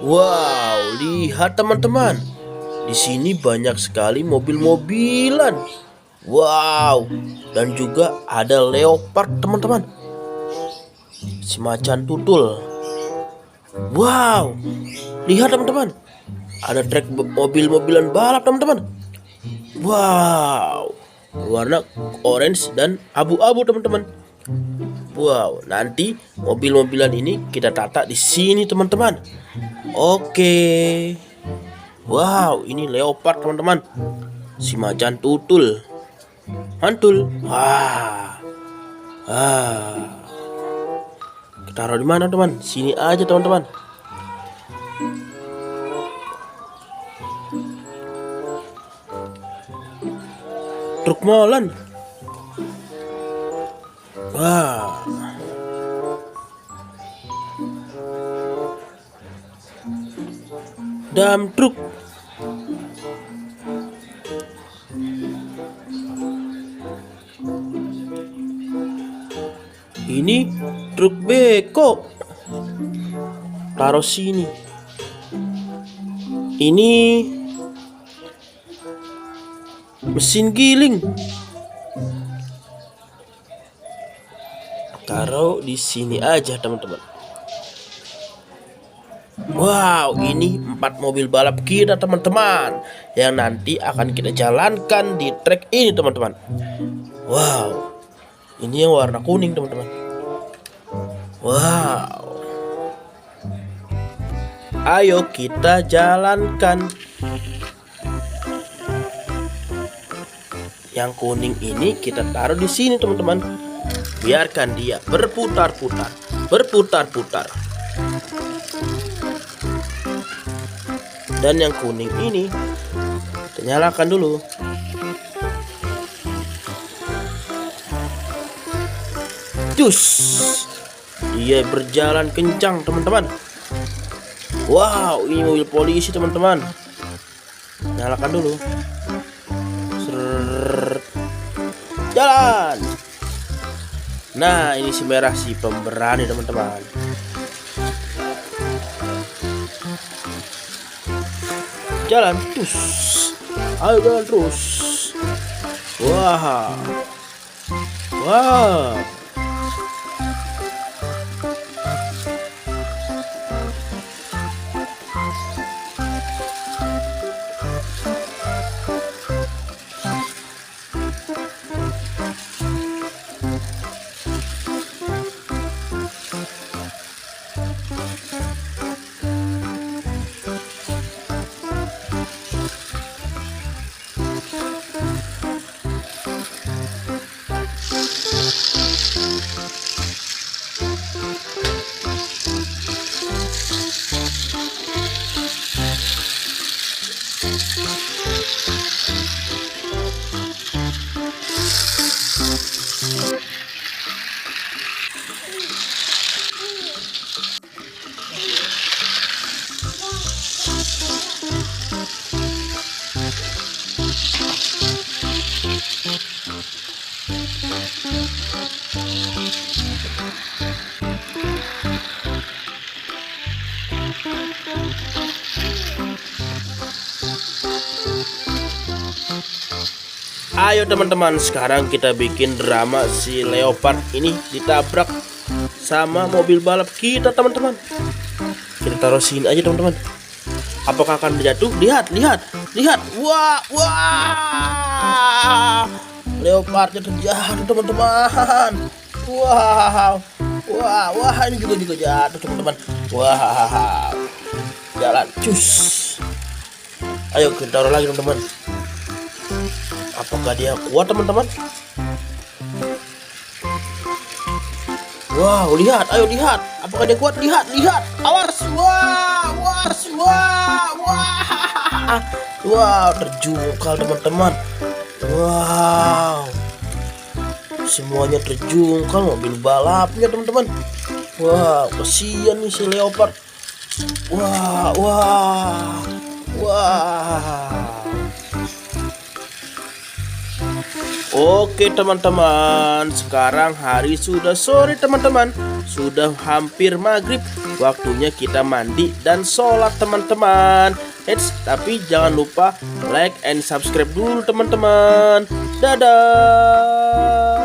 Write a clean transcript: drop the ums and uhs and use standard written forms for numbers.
Wow, lihat teman-teman. Di sini banyak sekali mobil-mobilan. Wow, dan juga ada leopard teman-teman. Si macan tutul. Wow, lihat teman-teman. Ada trek mobil-mobilan balap teman-teman. Wow, warna orange dan abu-abu teman-teman. Wow, nanti mobil-mobilan ini kita tata di sini teman-teman. Oke. Wow, ini leopard teman-teman. Si macan tutul. Mantul. Wah. Taruh di mana teman? Sini aja teman-teman. Truk molen. Wah. Dump truk. Ini truk beko. Taruh sini. Ini mesin giling. Taruh di sini aja teman-teman. Wow, ini 4 mobil balap kita teman-teman, yang nanti akan kita jalankan di trek ini teman-teman. Wow, ini yang warna kuning teman-teman. Wow, ayo kita jalankan. Yang kuning ini kita taruh di sini teman-teman. Biarkan dia berputar-putar, berputar-putar. Dan yang kuning ini kita nyalakan dulu. Cus, dia berjalan kencang teman-teman. Wow, ini mobil polisi teman-teman. Nyalakan dulu. Srrr. Jalan. Nah, ini si merah, si pemberani teman-teman. Jalan terus. Ayo jalan terus. Wah. Wah. Ayo teman-teman, sekarang kita bikin drama si leopard ini ditabrak sama mobil balap kita teman-teman. Kita taruh sini aja teman-teman. Apakah akan jatuh? Lihat, lihat, lihat. Wah, wah. Leopardnya terjatuh teman-teman. Wow. Wah, wah, ini juga jatuh teman-teman. Wah. Jalan, cus. Ayo kita taruh lagi teman-teman. Apakah dia kuat teman-teman? Wow, lihat, ayo lihat. Apakah dia kuat? Lihat, lihat. Awas, wah, awas, wah, wah. Wow, terjungkal teman-teman. Wow. Semuanya terjungkal, mobil balapnya teman-teman. Wow, kasihan nih si leopard. Wah, wah. Wah. Oke teman-teman, sekarang hari sudah sore teman-teman. Sudah hampir maghrib. Waktunya kita mandi dan sholat teman-teman. Tapi jangan lupa like and subscribe dulu teman-teman. Dadah.